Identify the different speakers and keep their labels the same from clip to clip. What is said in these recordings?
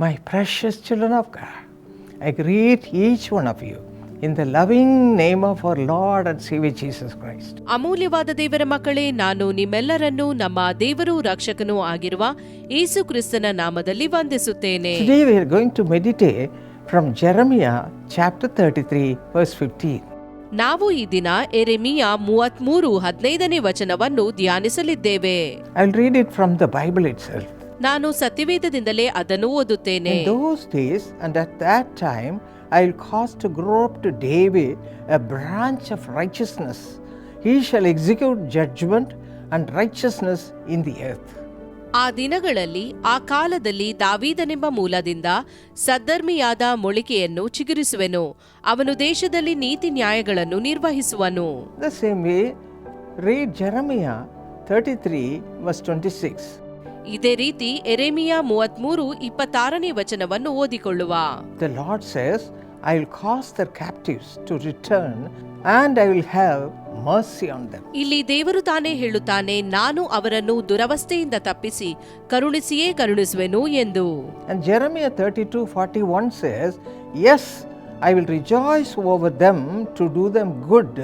Speaker 1: My precious children of God, I greet each one of you in the loving name of our Lord and Savior Jesus Christ.
Speaker 2: ಅಮೂಲ್ಯವಾದ ದೇವರ ಮಕ್ಕಳೇ, ನಾನು ನಿಮ್ಮೆಲ್ಲರನ್ನೂ ನಮ್ಮ ದೇವರು ರಕ್ಷಕನೂ ಆಗಿರುವ ಯೇಸು ಕ್ರಿಸ್ತನ ನಾಮದಲ್ಲಿ ವಂದಿಸುತ್ತೇನೆ.
Speaker 1: Today we are going to meditate from Jeremiah chapter 33 verse 15.
Speaker 2: ನಾವು ಈ ದಿನ ಯೆರೆಮೀಯ 33:15ನೇ ವಚನವನ್ನು ಧ್ಯಾನಿಸಲಿದ್ದೇವೆ.
Speaker 1: I'll read it from the Bible itself.
Speaker 2: ನಾನು ಸತ್ಯವೇದದಿಂದಲೇ ಅದನ್ನು ಓದುತ್ತೇನೆ.
Speaker 1: In those days and at that time I'll cause to grow up to David a branch of righteousness. He shall execute judgment and righteousness in the earth.
Speaker 2: ಆ ದಿನಗಳಲ್ಲಿ, ಆ ಕಾಲದಲ್ಲಿ ದಾವೀದನೆಂಬ ಮೂಲದಿಂದ ಸದ್ಧರ್ಮಿಯಾದ ಮೊಳಿಕೆಯನ್ನು ಚಿಗುರಿಸುವೆನು. ಅವನು ದೇಶದಲ್ಲಿ ನೀತಿ ನ್ಯಾಯಗಳನ್ನು ನಿರ್ವಹಿಸುವನು.
Speaker 1: The same way, read Jeremiah 33 verse 26.
Speaker 2: ಇದೇ ರೀತಿ ಯೆರೆಮೀಯ 33:26ನೇ ವಚನವನ್ನು ಓದಿಕೊಳ್ಳುವ.
Speaker 1: The Lord says, I will cause their captives to return and I will have mercy on them.
Speaker 2: ಇಲ್ಲಿ ದೇವರು ತಾನೇ ಹೇಳುತ್ತಾನೆ, ನಾನು ಅವರನ್ನು ದುರವಸ್ಥೆಯಿಂದ ತಪ್ಪಿಸಿ ಕರುಣಿಸಿಯೇ ಕರುಣಿಸುವೆನು ಎಂದು.
Speaker 1: And Jeremiah 32:41 says, Yes, I will rejoice over them to do them good,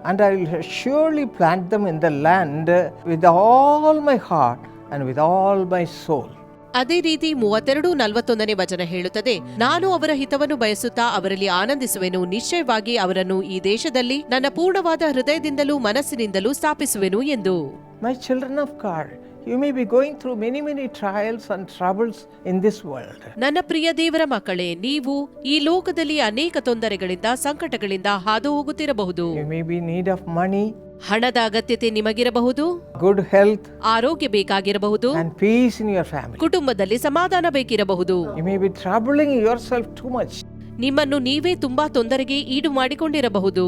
Speaker 1: and I will surely plant them in the land with all my heart and with all my soul.
Speaker 2: ಅದೇ ರೀತಿ 32:41ನೇ ವಚನ ಹೇಳುತ್ತದೆ, ನಾನು ಅವರ ಹಿತವನ್ನು ಬಯಸುತ್ತಾ ಅವರಲ್ಲಿ ಆನಂದಿಸುವೆನು. ನಿಶ್ಚಯವಾಗಿ ಅವರನ್ನು ಈ ದೇಶದಲ್ಲಿ ನನ್ನ ಪೂರ್ಣವಾದ ಹೃದಯದಿಂದಲೂ ಮನಸ್ಸಿನಿಂದಲೂ ಸ್ಥಾಪಿಸುವೆನು ಎಂದು.
Speaker 1: My children of God, you may be going through many trials and troubles in this world.
Speaker 2: ನನ್ನ ಪ್ರಿಯ ದೇವರ ಮಕ್ಕಳೇ, ನೀವು ಈ ಲೋಕದಲ್ಲಿ ಅನೇಕ ತೊಂದರೆಗಳಿಂದ, ಸಂಕಟಗಳಿಂದ ಹಾದು ಹೋಗುತ್ತಿರಬಹುದು.
Speaker 1: You may be in need of money,
Speaker 2: ಹಣದ ಅಗತ್ಯತೆ ನಿಮಗಿರಬಹುದು,
Speaker 1: good health,
Speaker 2: ಆರೋಗ್ಯ ಬೇಕಾಗಿರಬಹುದು,
Speaker 1: and peace in your family.
Speaker 2: ಕುಟುಂಬದಲ್ಲಿ ಸಮಾಧಾನ ಬೇಕಿರಬಹುದು.
Speaker 1: You may be troubling yourself too much.
Speaker 2: ನಿಮ್ಮನ್ನು ನೀವೇ ತುಂಬಾ ತೊಂದರೆಗೆ ಈಡು ಮಾಡಿಕೊಂಡಿರಬಹುದು.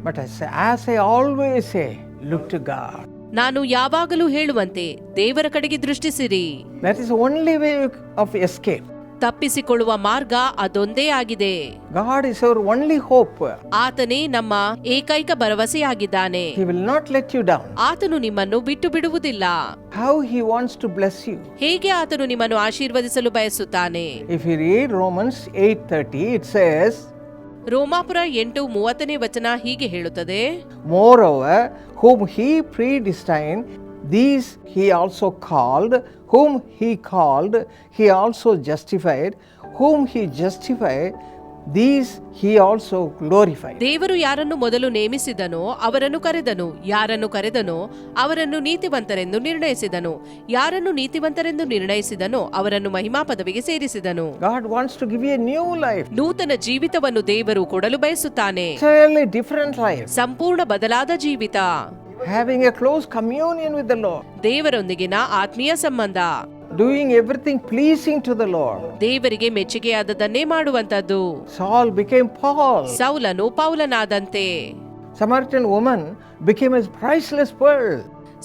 Speaker 1: But as I always say, look to God.
Speaker 2: ನಾನು ಯಾವಾಗಲೂ ಹೇಳುವಂತೆ ದೇವರ ಕಡೆಗೆ ದೃಷ್ಟಿಸಿರಿ.
Speaker 1: That is the only way of escape.
Speaker 2: ತಪ್ಪಿಸಿಕೊಳ್ಳುವ ಮಾರ್ಗ ಅದೊಂದೇ ಆಗಿದೆ.
Speaker 1: God is our only hope.
Speaker 2: ಆತನೇ ನಮ್ಮ ಏಕೈಕ ಭರವಸೆಯಾಗಿದ್ದಾನೆ.
Speaker 1: He will not let you down.
Speaker 2: ಆತನು ನಿಮ್ಮನ್ನು ಬಿಟ್ಟು ಬಿಡುವುದಿಲ್ಲ.
Speaker 1: How He wants to bless you.
Speaker 2: ಹೇಗೆ ಆತನು ನಿಮ್ಮನ್ನು ಆಶೀರ್ವದಿಸಲು ಬಯಸುತ್ತಾನೆ.
Speaker 1: If you read Romans 8:30, it says,
Speaker 2: ರೋಮಾಪುರ 8:30ನೇ ವಚನ ಹೀಗೆ ಹೇಳುತ್ತದೆ,
Speaker 1: Moreover, whom He predestined, these He also called, whom He called, He also justified, whom He justified, these He also glorified.
Speaker 2: ದೇವರು ಯಾರನ್ನು ಮೊದಲು ನೇಮಿಸಿದನೋ ಅವರನ್ನು ಕರೆದನು, ಯಾರನ್ನು ಕರೆದನೋ ಅವರನ್ನು ನೀತಿವಂತರೆಂದು ನಿರ್ಣಯಿಸಿದನು, ಯಾರನ್ನು ನೀತಿವಂತರೆಂದು ನಿರ್ಣಯಿಸಿದನೋ ಅವರನ್ನು ಮಹಿಮಾ ಪದವಿಗೆ ಸೇರಿಸಿದನು.
Speaker 1: God wants to give you a new life.
Speaker 2: ನೂತನ ಜೀವಿತವನ್ನು ದೇವರು ಕೊಡಲು ಬಯಸುತ್ತಾನೆ.
Speaker 1: Totally different life.
Speaker 2: ಸಂಪೂರ್ಣ ಬದಲಾದ ಜೀವಿತ.
Speaker 1: Having a close communion with the Lord.
Speaker 2: ದೇವರೊಂದಿಗಿನ ಆತ್ಮೀಯ ಸಂಬಂಧ.
Speaker 1: Doing everything pleasing to the Lord.
Speaker 2: ದೇವರಿಗೆ ಮೆಚ್ಚುಗೆಯಾದದನ್ನೇ ಮಾಡುವಂತದ್ದು.
Speaker 1: Saul became Paul.
Speaker 2: ಸೌಲನು ಪೌಲನಾದಂತೆ.
Speaker 1: Samaritan woman became a priceless pearl.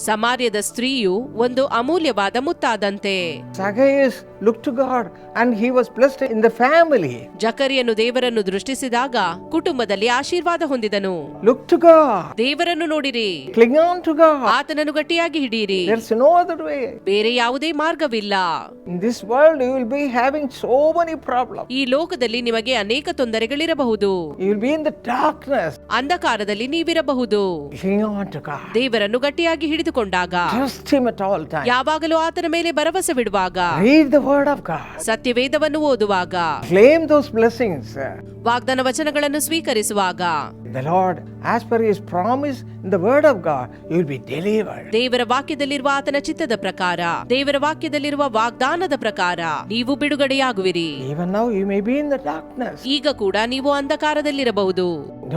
Speaker 2: ಸಮಾರ್ಯದ ಸ್ತ್ರೀಯು ಒಂದು ಅಮೂಲ್ಯವಾದ ಮುತ್ತಾದಂತೆ.
Speaker 1: Zacchaeus looked to God and he was blessed in the family.
Speaker 2: ಜಕರಿಯನು ದೇವರನ್ನು ದೃಷ್ಟಿಸಿದಾಗ ಕುಟುಂಬದಲ್ಲಿ ಆಶೀರ್ವಾದ ಹೊಂದಿದನು.
Speaker 1: Look to God.
Speaker 2: ದೇವರನ್ನು ನೋಡಿರಿ.
Speaker 1: Cling on to God.
Speaker 2: ಆತನನ್ನು ಗಟ್ಟಿಯಾಗಿ ಹಿಡಿಯಿರಿ.
Speaker 1: There's no other way.
Speaker 2: ಬೇರೆ ಯಾವುದೇ ಮಾರ್ಗವಿಲ್ಲ.
Speaker 1: In this world you will be having so many problems.
Speaker 2: ಈ ಲೋಕದಲ್ಲಿ ನಿಮಗೆ ಅನೇಕ ತೊಂದರೆಗಳಿರಬಹುದು.
Speaker 1: You will be in the darkness.
Speaker 2: ಅಂಧಕಾರದಲ್ಲಿ ನೀವಿರಬಹುದು.
Speaker 1: Cling on to God.
Speaker 2: ದೇವರನ್ನು ಗಟ್ಟಿಯಾಗಿ ಹಿಡಿದುಕೊಂಡಾಗ,
Speaker 1: Trust Him at all times.
Speaker 2: ಯಾವಾಗಲೂ ಆತನ ಮೇಲೆ ಭರವಸೆ ಬಿಡುವಾಗ,
Speaker 1: Read the word of God.
Speaker 2: ಸತ್ಯವೇದವನ್ನು ಓದುವಾಗ,
Speaker 1: Claim those blessings.
Speaker 2: ವಾಗ್ದಾನ ವಚನಗಳನ್ನು ಸ್ವೀಕರಿಸುವಾಗ,
Speaker 1: The Lord, as per His promise in the word of God, you will be delivered.
Speaker 2: ದೇವರ ವಾಕ್ಯದಲ್ಲಿರುವ ಆತನ ಚಿತ್ತದ ಪ್ರಕಾರ, ದೇವರ ವಾಕ್ಯದಲ್ಲಿರುವ ವಾಗ್ದಾನದ ಪ್ರಕಾರ ನೀವು ಬಿಡುಗಡೆಯಾಗುವಿರಿ.
Speaker 1: Even now you may be in the darkness.
Speaker 2: ಈಗ ಕೂಡ ನೀವು ಅಂಧಕಾರದಲ್ಲಿರಬಹುದು.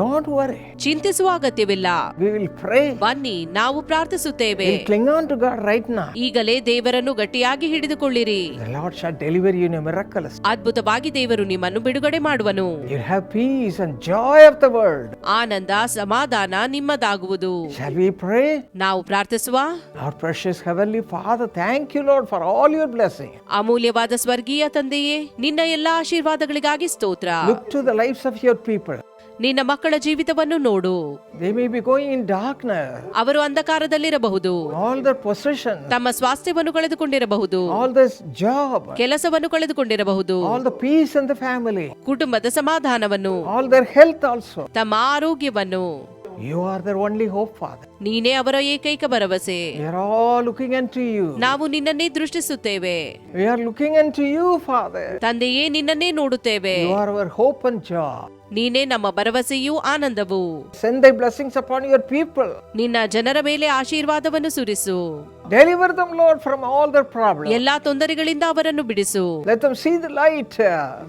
Speaker 1: Don't worry.
Speaker 2: ಚಿಂತಿಸುವ ಅಗತ್ಯವಿಲ್ಲ.
Speaker 1: We will pray.
Speaker 2: ಬನ್ನಿ, ನಾವು ಪ್ರಾರ್ಥಿಸುತ್ತೇವೆ.
Speaker 1: We'll cling on to God right now.
Speaker 2: ಈಗಲೇ ದೇವರನ್ನು ಗಟ್ಟಿಯಾಗಿ ಹಿಡಿದುಕೊಳ್ಳಿರಿ.
Speaker 1: The Lord shall deliver you in a miraculous.
Speaker 2: ಅದ್ಭುತವಾಗಿ ದೇವರು ನಿಮ್ಮನ್ನು ಬಿಡುಗಡೆ ಮಾಡುವನು.
Speaker 1: You'll have peace and joy of the world.
Speaker 2: ಆನಂದ, ಸಮಾಧಾನ ನಿಮ್ಮದಾಗುವುದು.
Speaker 1: Shall we pray?
Speaker 2: ನಾವು ಪ್ರಾರ್ಥಿಸುವ.
Speaker 1: Our precious Heavenly Father, thank you, Lord, for all your blessings.
Speaker 2: ಅಮೂಲ್ಯವಾದ ಸ್ವರ್ಗೀಯ ತಂದೆಯೇ, ನಿನ್ನ ಎಲ್ಲಾ ಆಶೀರ್ವಾದಗಳಿಗಾಗಿ ಸ್ತೋತ್ರ.
Speaker 1: Look to the lives of your people.
Speaker 2: ನಿನ್ನ ಮಕ್ಕಳ ಜೀವಿತವನ್ನು ನೋಡು.
Speaker 1: They may be going in darkness.
Speaker 2: ಅವರು ಅಂಧಕಾರದಲ್ಲಿರಬಹುದು.
Speaker 1: All their possessions,
Speaker 2: ತಮ್ಮ ಸ್ವಾಸ್ಥ್ಯವನ್ನು ಕಳೆದುಕೊಂಡಿರಬಹುದು.
Speaker 1: all this job,
Speaker 2: ಕೆಲಸವನ್ನು ಕಳೆದುಕೊಂಡಿರಬಹುದು.
Speaker 1: all the peace in the family,
Speaker 2: ಕುಟುಂಬದ ಸಮಾಧಾನವನ್ನು,
Speaker 1: all their health also.
Speaker 2: ತಮ್ಮ ಆರೋಗ್ಯವನ್ನು.
Speaker 1: You are their only hope, Father.
Speaker 2: ನೀನೇ ಅವರ ಏಕೈಕ ಭರವಸೆ.
Speaker 1: We are all looking unto you.
Speaker 2: ನಾವು ನಿನ್ನನ್ನೇ ದೃಷ್ಟಿಸುತ್ತೇವೆ.
Speaker 1: We are looking unto you, Father.
Speaker 2: ತಂದೆಯೇ, ನಿನ್ನನ್ನೇ ನೋಡುತ್ತೇವೆ.
Speaker 1: You are our hope and joy.
Speaker 2: ನೀನೇ ನಮ್ಮ ಭರವಸೆಯೂ ಆನಂದವು.
Speaker 1: Send thy blessings upon your people.
Speaker 2: ನಿನ್ನ ಜನರ ಮೇಲೆ ಆಶೀರ್ವಾದವನ್ನು ಸುರಿಸು.
Speaker 1: Deliver them, Lord, from all their problems.
Speaker 2: ಎಲ್ಲಾ ತೊಂದರೆಗಳಿಂದ ಅವರನ್ನು ಬಿಡಿಸು.
Speaker 1: Let them see the light.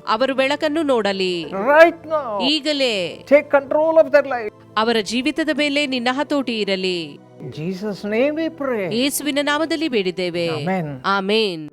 Speaker 2: ಅವರು ಬೆಳಕನ್ನು ನೋಡಲಿ.
Speaker 1: Right now.
Speaker 2: ಈಗಲೇ
Speaker 1: Take control of their life.
Speaker 2: ಅವರ ಜೀವಿತದ ಮೇಲೆ ನಿನ್ನ ಹತೋಟಿ ಇರಲಿ.
Speaker 1: In Jesus' name we pray.
Speaker 2: ಯೇಸುವಿನ ನಾಮದಲ್ಲಿ ಬೇಡಿದ್ದೇವೆ.
Speaker 1: Amen.
Speaker 2: ಆಮೆನ್.